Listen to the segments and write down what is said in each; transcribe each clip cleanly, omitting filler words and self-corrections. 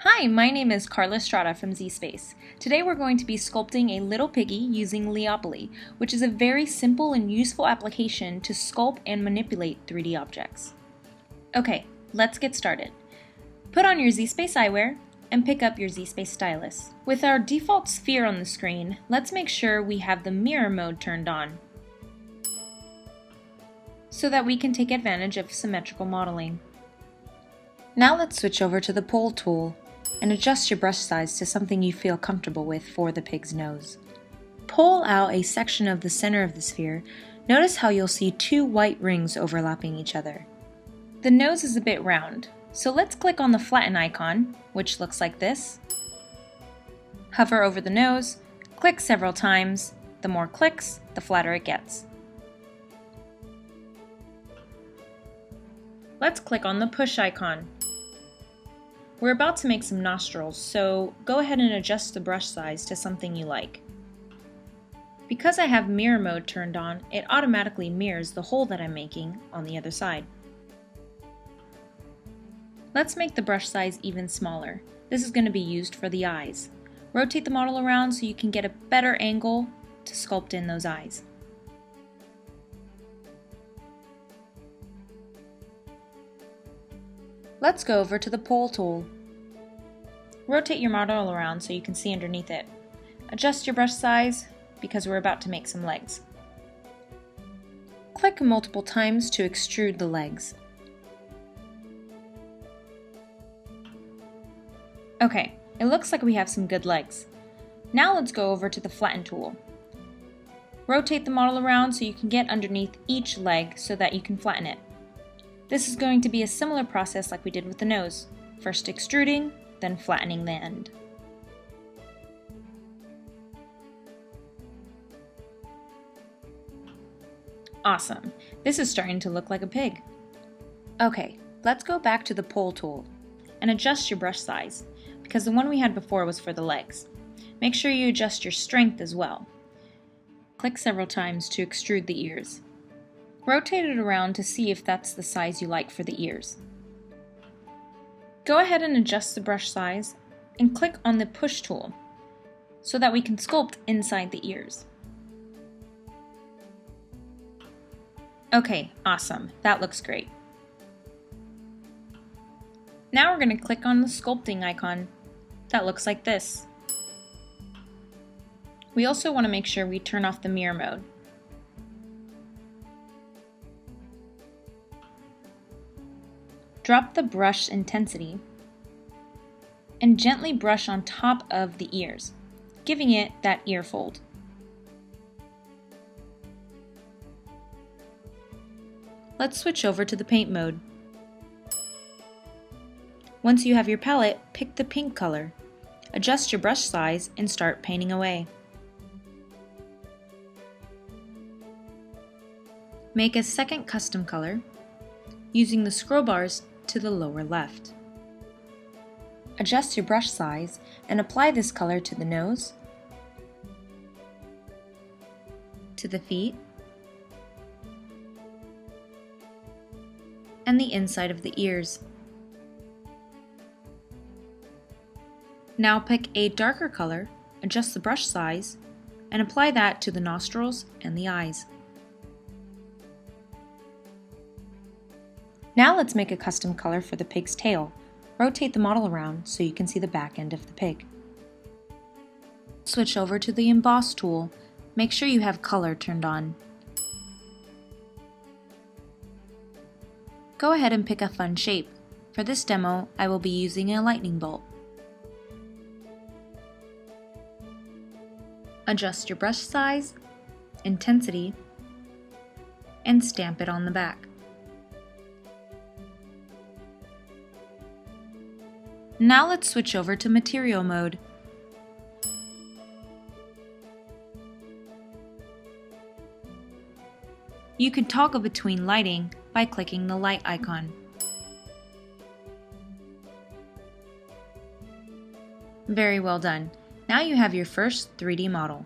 Hi, my name is Carla Strada from zSpace. Today we're going to be sculpting a little piggy using Leopoly, which is a very simple and useful application to sculpt and manipulate 3D objects. Okay, let's get started. Put on your zSpace eyewear and pick up your zSpace stylus. With our default sphere on the screen, let's make sure we have the mirror mode turned on so that we can take advantage of symmetrical modeling. Now let's switch over to the pole tool and adjust your brush size to something you feel comfortable with for the pig's nose. Pull out a section of the center of the sphere. Notice how you'll see two white rings overlapping each other. The nose is a bit round, so let's click on the flatten icon, which looks like this. Hover over the nose, click several times. The more clicks, the flatter it gets. Let's click on the push icon. We're about to make some nostrils, so go ahead and adjust the brush size to something you like. Because I have mirror mode turned on, it automatically mirrors the hole that I'm making on the other side. Let's make the brush size even smaller. This is going to be used for the eyes. Rotate the model around so you can get a better angle to sculpt in those eyes. Let's go over to the pole tool. Rotate your model around so you can see underneath it. Adjust your brush size because we're about to make some legs. Click multiple times to extrude the legs. Okay, it looks like we have some good legs. Now let's go over to the flatten tool. Rotate the model around so you can get underneath each leg so that you can flatten it. This is going to be a similar process like we did with the nose. First extruding, then flattening the end. Awesome! This is starting to look like a pig. Okay, let's go back to the pole tool and adjust your brush size, because the one we had before was for the legs. Make sure you adjust your strength as well. Click several times to extrude the ears. Rotate it around to see if that's the size you like for the ears. Go ahead and adjust the brush size and click on the push tool so that we can sculpt inside the ears. Okay, awesome. That looks great. Now we're going to click on the sculpting icon. That looks like this. We also want to make sure we turn off the mirror mode. Drop the brush intensity and gently brush on top of the ears, giving it that ear fold. Let's switch over to the paint mode. Once you have your palette, pick the pink color. Adjust your brush size and start painting away. Make a second custom color using the scroll bars to the lower left. Adjust your brush size and apply this color to the nose, to the feet, and the inside of the ears. Now pick a darker color, adjust the brush size, and apply that to the nostrils and the eyes. Now let's make a custom color for the pig's tail. Rotate the model around so you can see the back end of the pig. Switch over to the emboss tool. Make sure you have color turned on. Go ahead and pick a fun shape. For this demo, I will be using a lightning bolt. Adjust your brush size, intensity, and stamp it on the back. Now let's switch over to material mode. You can toggle between lighting by clicking the light icon. Very well done. Now you have your first 3D model.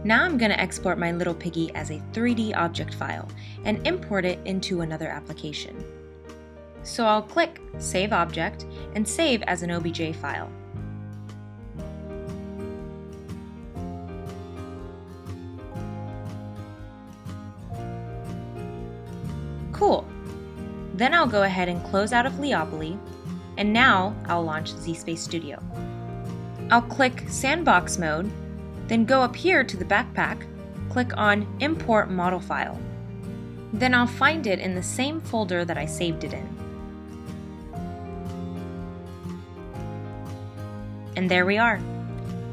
Now I'm going to export my little piggy as a 3D object file and import it into another application. So I'll click Save Object and save as an OBJ file. Cool. Then I'll go ahead and close out of Leopoly, and now I'll launch zSpace Studio. I'll click Sandbox Mode, then go up here to the backpack, click on Import Model File. Then I'll find it in the same folder that I saved it in. And there we are.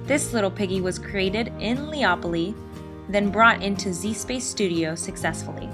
This little piggy was created in Leopoly, then brought into zSpace Studio successfully.